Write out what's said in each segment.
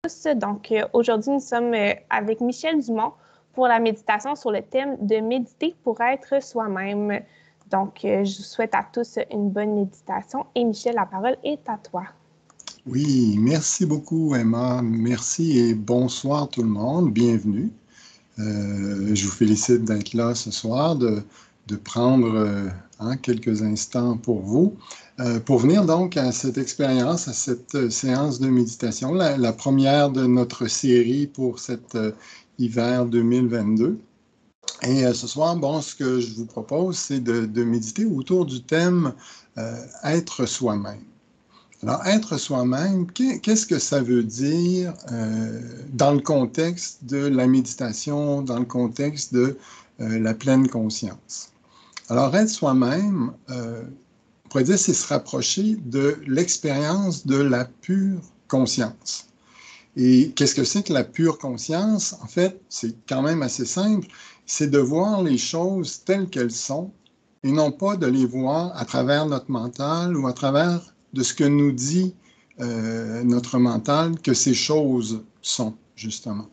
Donc, aujourd'hui, nous sommes avec Michel Dumont pour la méditation sur le thème de méditer pour être soi-même. Donc, je vous souhaite à tous une bonne méditation. Et Michel, la parole est à toi. Oui, merci beaucoup, Emma. Merci et bonsoir tout le monde. Bienvenue. Je vous félicite d'être là ce soir, de prendre quelques instants pour vous, pour venir donc à cette expérience, à cette séance de méditation, la première de notre série pour cet hiver 2022. Et ce soir, ce que je vous propose, c'est de méditer autour du thème être soi-même. Alors, être soi-même, qu'est-ce que ça veut dire dans le contexte de la méditation, dans le contexte de la pleine conscience? Alors, être soi-même, on pourrait dire, c'est se rapprocher de l'expérience de la pure conscience. Et qu'est-ce que c'est que la pure conscience? En fait, c'est quand même assez simple, c'est de voir les choses telles qu'elles sont et non pas de les voir à travers notre mental ou à travers de ce que nous dit notre mental que ces choses sont, justement.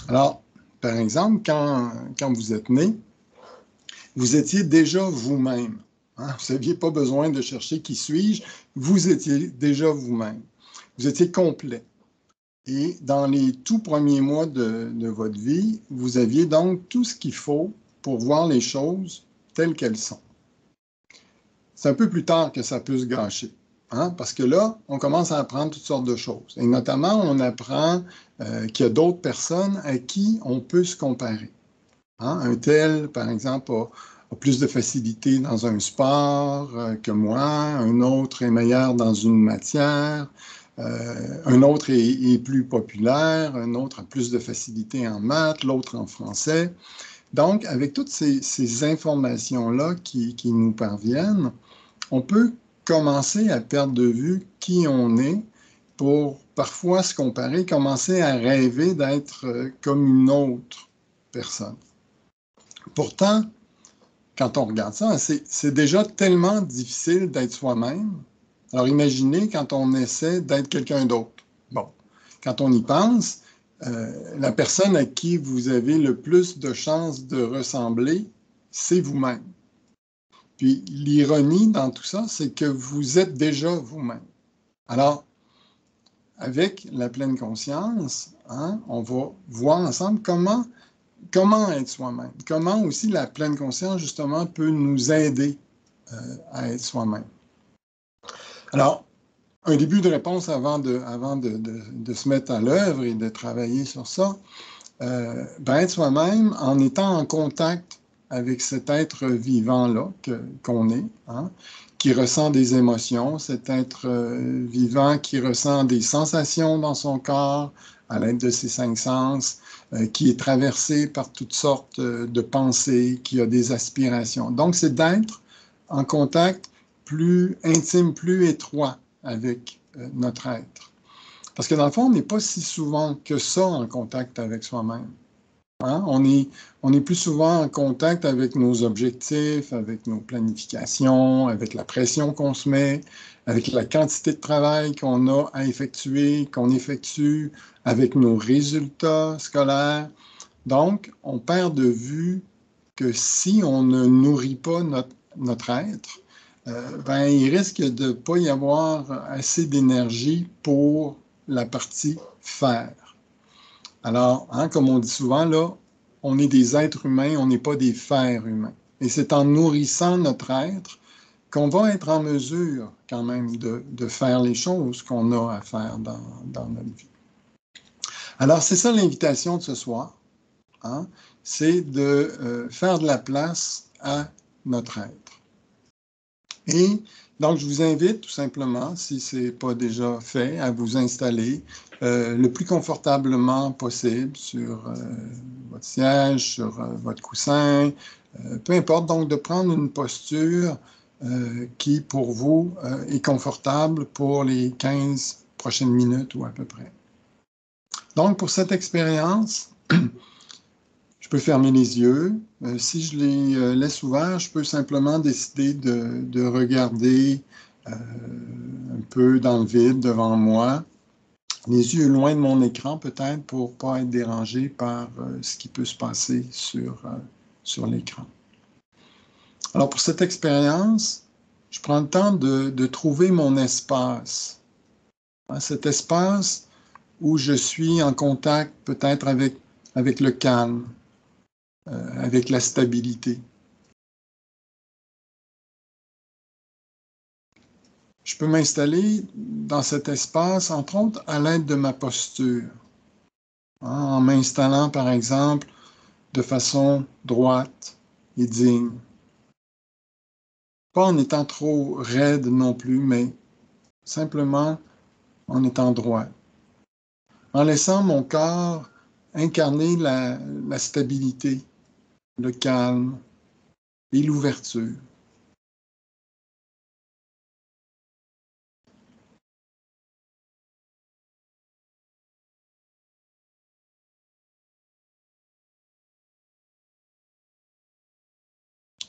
Alors, par exemple, quand vous êtes né, vous étiez déjà vous-même. Hein? Vous n'aviez pas besoin de chercher qui suis-je, vous étiez déjà vous-même. Vous étiez complet. Et dans les tout premiers mois de votre vie, vous aviez donc tout ce qu'il faut pour voir les choses telles qu'elles sont. C'est un peu plus tard que ça peut se gâcher. Hein? Parce que là, on commence à apprendre toutes sortes de choses. Et notamment, on apprend qu'il y a d'autres personnes à qui on peut se comparer. Hein? Un tel, par exemple, a plus de facilité dans un sport que moi, un autre est meilleur dans une matière, un autre est plus populaire, un autre a plus de facilité en maths, l'autre en français. Donc, avec toutes ces informations-là qui nous parviennent, on peut commencer à perdre de vue qui on est pour parfois se comparer, commencer à rêver d'être comme une autre personne. Pourtant, quand on regarde ça, c'est déjà tellement difficile d'être soi-même. Alors imaginez quand on essaie d'être quelqu'un d'autre. Bon, quand on y pense, la personne à qui vous avez le plus de chances de ressembler, c'est vous-même. Puis l'ironie dans tout ça, c'est que vous êtes déjà vous-même. Alors, avec la pleine conscience, on va voir ensemble comment être soi-même. Comment aussi la pleine conscience, justement, peut nous aider à être soi-même. Alors, un début de réponse avant de se mettre à l'œuvre et de travailler sur ça, être soi-même en étant en contact avec cet être vivant-là qu'on est, qui ressent des émotions, cet être vivant qui ressent des sensations dans son corps à l'aide de ses 5 sens, qui est traversé par toutes sortes de pensées, qui a des aspirations. Donc, c'est d'être en contact plus intime, plus étroit avec notre être. Parce que dans le fond, on n'est pas si souvent que ça en contact avec soi-même. Hein? On est plus souvent en contact avec nos objectifs, avec nos planifications, avec la pression qu'on se met, avec la quantité de travail qu'on a à effectuer, qu'on effectue, avec nos résultats scolaires. Donc, on perd de vue que si on ne nourrit pas notre être, il risque de ne pas y avoir assez d'énergie pour la partie faire. Alors, comme on dit souvent, là, on est des êtres humains, on n'est pas des fers humains. Et c'est en nourrissant notre être qu'on va être en mesure quand même de faire les choses qu'on a à faire dans notre vie. Alors, c'est ça l'invitation de ce soir, c'est de faire de la place à notre être. Et donc, je vous invite tout simplement, si ce n'est pas déjà fait, à vous installer le plus confortablement possible sur votre siège, sur votre coussin, peu importe, donc de prendre une posture qui, pour vous, est confortable pour les 15 prochaines minutes ou à peu près. Donc, pour cette expérience, je peux fermer les yeux. Si je les laisse ouverts, je peux simplement décider de regarder un peu dans le vide devant moi les yeux loin de mon écran peut-être pour ne pas être dérangé par ce qui peut se passer sur l'écran. Alors pour cette expérience, je prends le temps de trouver mon espace. Cet espace où je suis en contact peut-être avec le calme, avec la stabilité. Je peux m'installer dans cet espace, entre autres, à l'aide de ma posture. En m'installant, par exemple, de façon droite et digne. Pas en étant trop raide non plus, mais simplement en étant droit. En laissant mon corps incarner la stabilité, le calme et l'ouverture.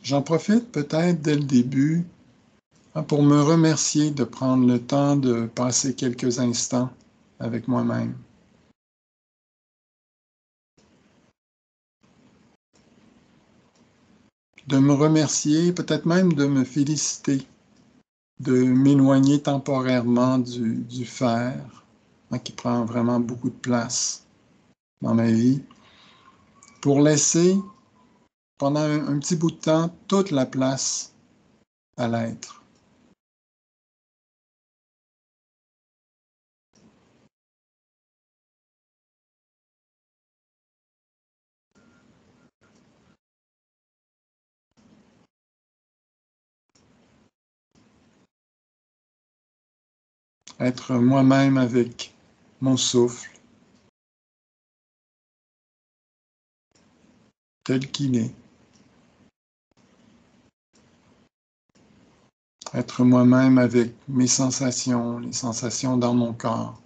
J'en profite peut-être dès le début pour me remercier de prendre le temps de passer quelques instants avec moi-même. De me remercier, peut-être même de me féliciter, de m'éloigner temporairement du faire, qui prend vraiment beaucoup de place dans ma vie, pour laisser pendant un petit bout de temps toute la place à l'être. Être moi-même avec mon souffle, tel qu'il est. Être moi-même avec mes sensations, les sensations dans mon corps.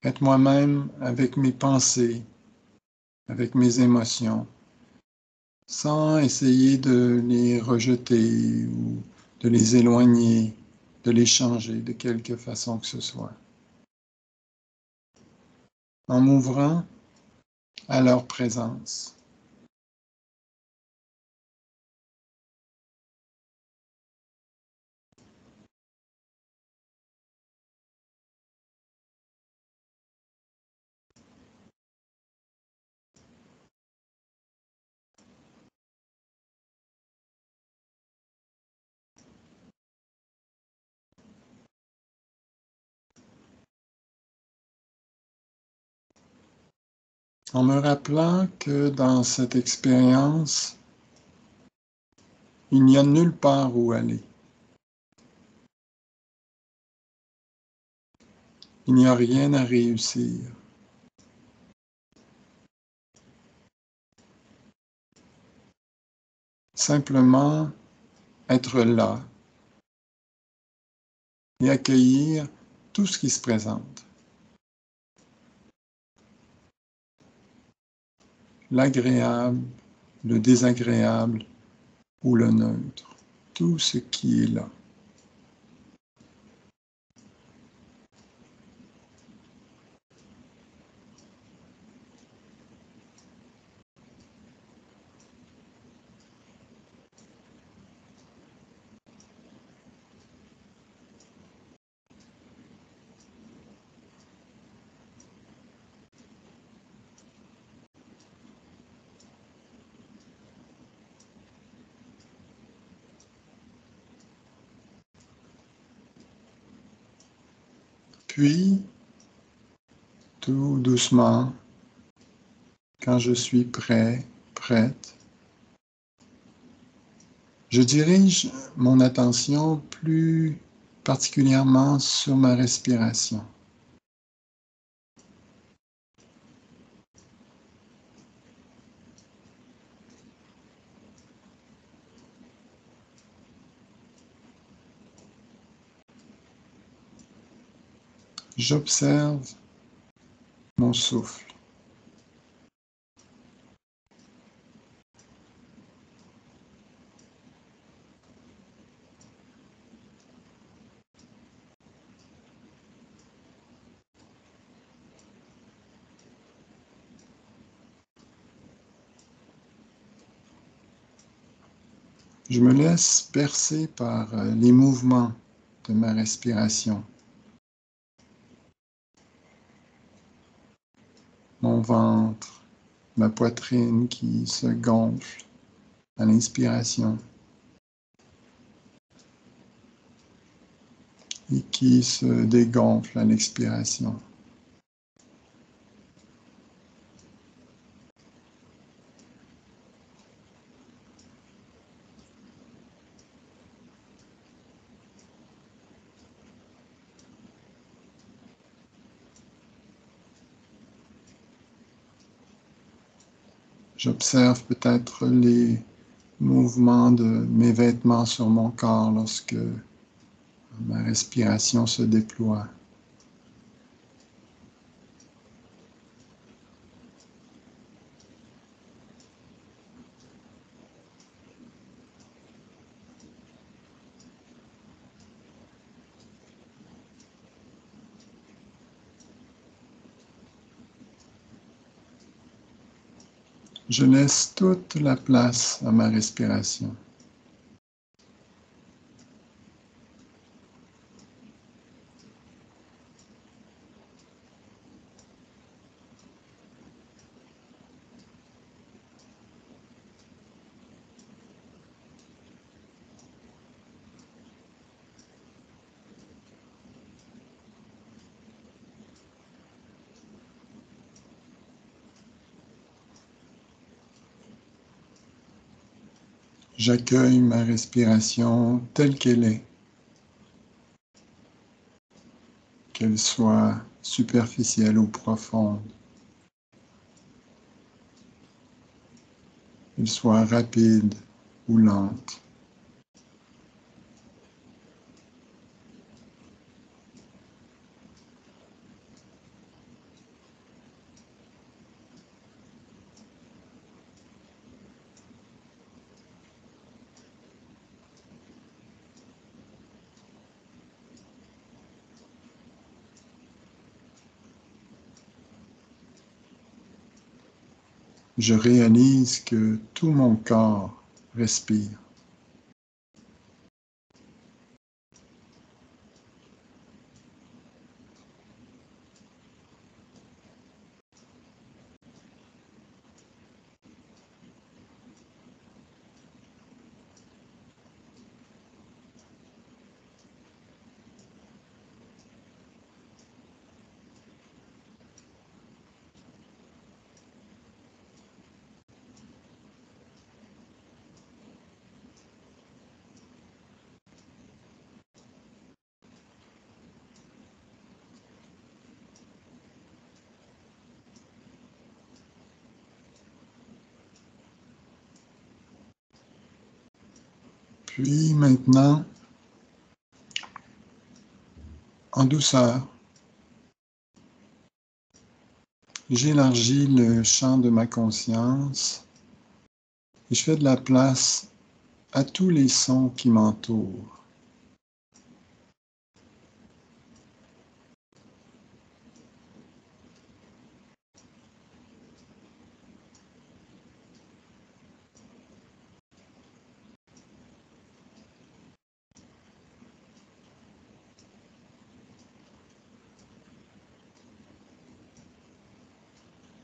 Être moi-même avec mes pensées, avec mes émotions, sans essayer de les rejeter ou de les éloigner, de les changer de quelque façon que ce soit. En m'ouvrant à leur présence. En me rappelant que dans cette expérience, il n'y a nulle part où aller. Il n'y a rien à réussir. Simplement être là et accueillir tout ce qui se présente. L'agréable, le désagréable ou le neutre. Tout ce qui est là. Puis, tout doucement, quand je suis prêt, prête, je dirige mon attention plus particulièrement sur ma respiration. J'observe mon souffle. Je me laisse bercer par les mouvements de ma respiration. Mon ventre, ma poitrine qui se gonfle à l'inspiration et qui se dégonfle à l'expiration. J'observe peut-être les mouvements de mes vêtements sur mon corps lorsque ma respiration se déploie. Je laisse toute la place à ma respiration. J'accueille ma respiration telle qu'elle est, qu'elle soit superficielle ou profonde, qu'elle soit rapide ou lente. Je réalise que tout mon corps respire. Puis maintenant, en douceur, j'élargis le champ de ma conscience et je fais de la place à tous les sons qui m'entourent.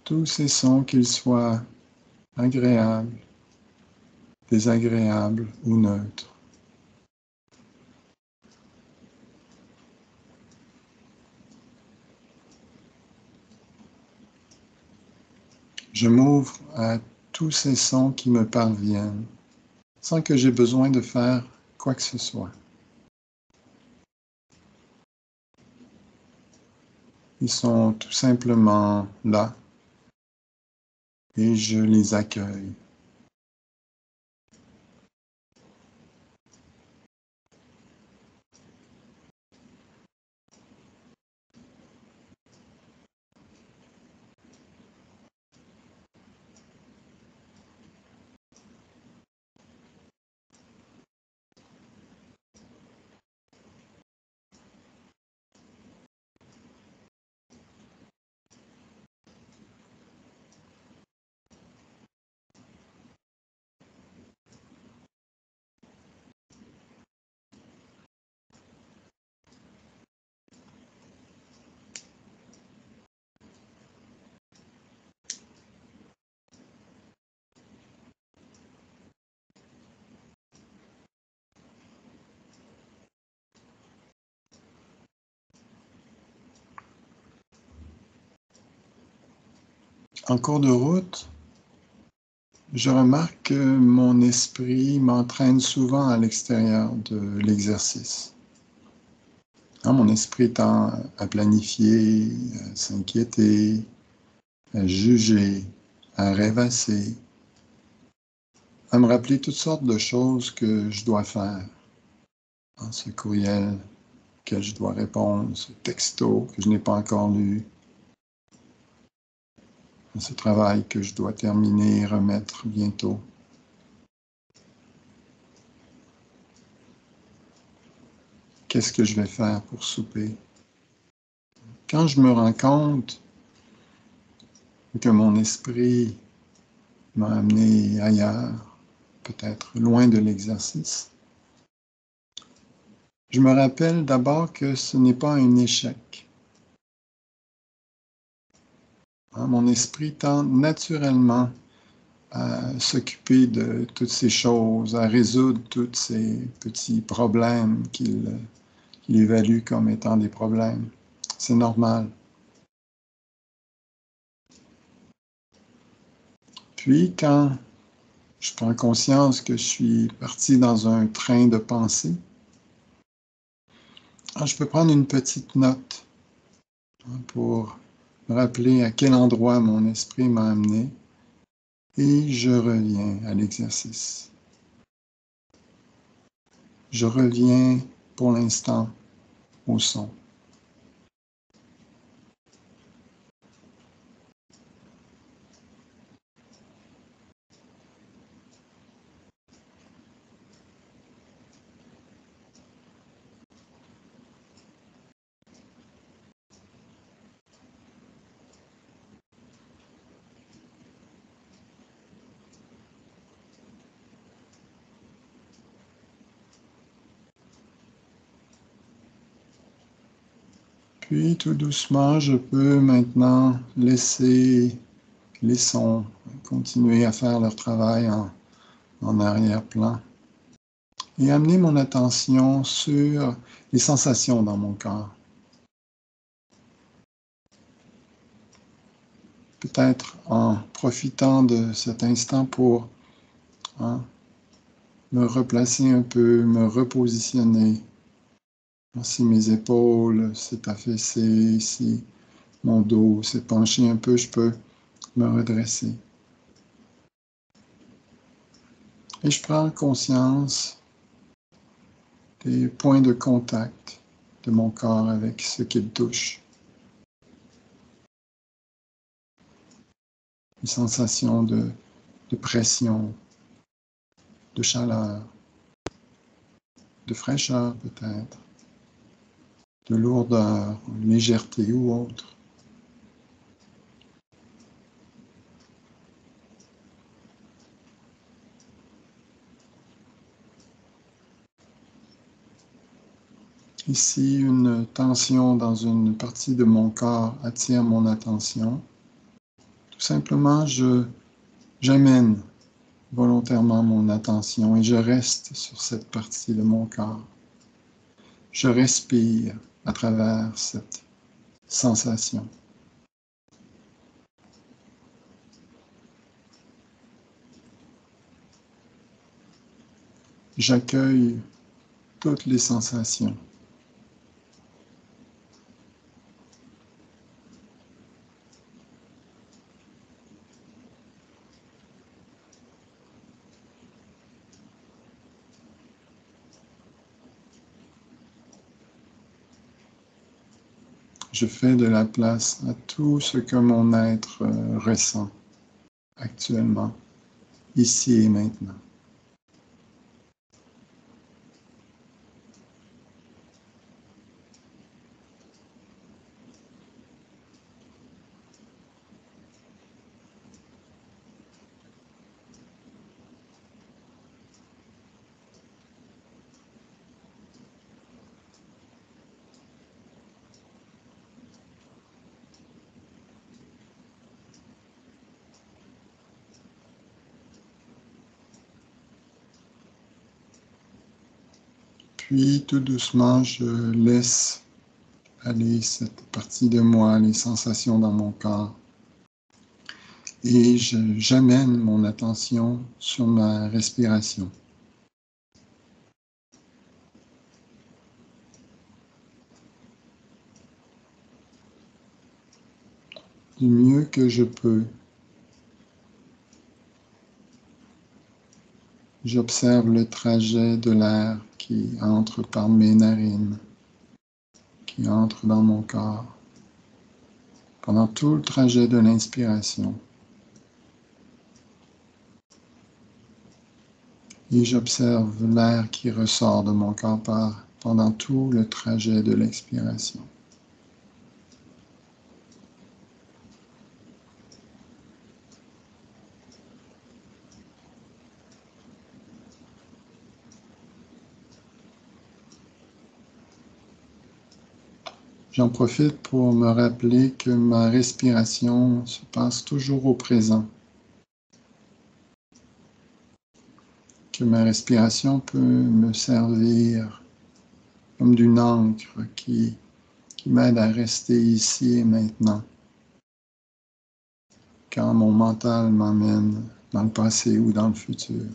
Tous ces sons, qu'ils soient agréables, désagréables ou neutres. Je m'ouvre à tous ces sons qui me parviennent, sans que j'aie besoin de faire quoi que ce soit. Ils sont tout simplement là et je les accueille. En cours de route, je remarque que mon esprit m'entraîne souvent à l'extérieur de l'exercice. Mon esprit tend à planifier, à s'inquiéter, à juger, à rêvasser, à me rappeler toutes sortes de choses que je dois faire. Ce courriel que je dois répondre, ce texto que je n'ai pas encore lu, ce travail que je dois terminer et remettre bientôt. Qu'est-ce que je vais faire pour souper? Quand je me rends compte que mon esprit m'a amené ailleurs, peut-être loin de l'exercice, je me rappelle d'abord que ce n'est pas un échec. Mon esprit tend naturellement à s'occuper de toutes ces choses, à résoudre tous ces petits problèmes qu'il évalue comme étant des problèmes. C'est normal. Puis, quand je prends conscience que je suis parti dans un train de pensée, je peux prendre une petite note pour me rappeler à quel endroit mon esprit m'a amené et je reviens à l'exercice. Je reviens pour l'instant au son. Puis tout doucement, je peux maintenant laisser les sons continuer à faire leur travail en arrière-plan et amener mon attention sur les sensations dans mon corps. Peut-être en profitant de cet instant pour me replacer un peu, me repositionner. Si mes épaules s'est affaissé, si mon dos s'est penché un peu, je peux me redresser. Et je prends conscience des points de contact de mon corps avec ce qu'il touche. Une sensation de pression, de chaleur, de fraîcheur peut-être, de lourdeur, légèreté ou autre. Ici, une tension dans une partie de mon corps attire mon attention. Tout simplement, j'amène volontairement mon attention et je reste sur cette partie de mon corps. Je respire à travers cette sensation. J'accueille toutes les sensations. Je fais de la place à tout ce que mon être ressent actuellement, ici et maintenant. Puis, tout doucement, je laisse aller cette partie de moi, les sensations dans mon corps. et j'amène mon attention sur ma respiration. Du mieux que je peux, j'observe le trajet de l'air qui entre par mes narines, qui entre dans mon corps, pendant tout le trajet de l'inspiration. Et j'observe l'air qui ressort de mon corps pendant tout le trajet de l'expiration. J'en profite pour me rappeler que ma respiration se passe toujours au présent, que ma respiration peut me servir comme d'une encre qui m'aide à rester ici et maintenant, quand mon mental m'emmène dans le passé ou dans le futur.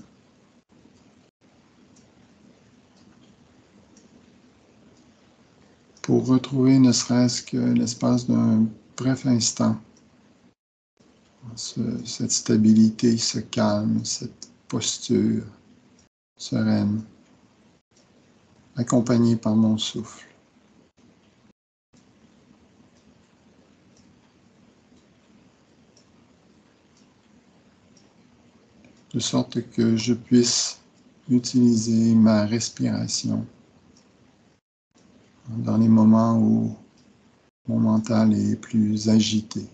Pour retrouver ne serait-ce que l'espace d'un bref instant cette stabilité, ce calme, cette posture sereine, accompagnée par mon souffle. De sorte que je puisse utiliser ma respiration dans les moments où mon mental est plus agité.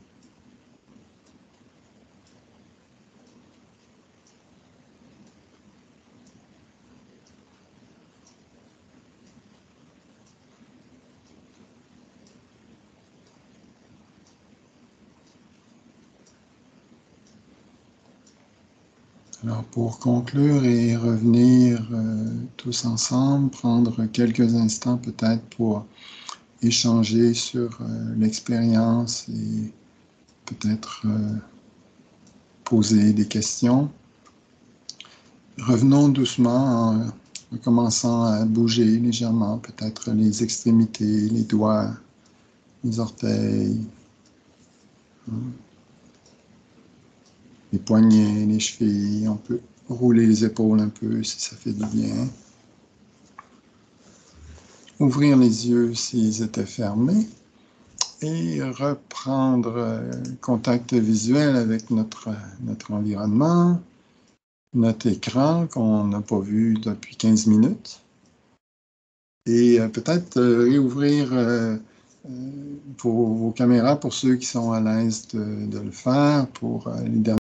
Alors pour conclure et revenir tous ensemble, prendre quelques instants peut-être pour échanger sur l'expérience et peut-être poser des questions. Revenons doucement en commençant à bouger légèrement, peut-être les extrémités, les doigts, les orteils, les poignets, les chevilles. On peut rouler les épaules un peu si ça fait du bien. Ouvrir les yeux s'ils étaient fermés et reprendre contact visuel avec notre environnement, notre écran qu'on n'a pas vu depuis 15 minutes. Et peut-être réouvrir vos caméras pour ceux qui sont à l'aise de le faire pour les derniers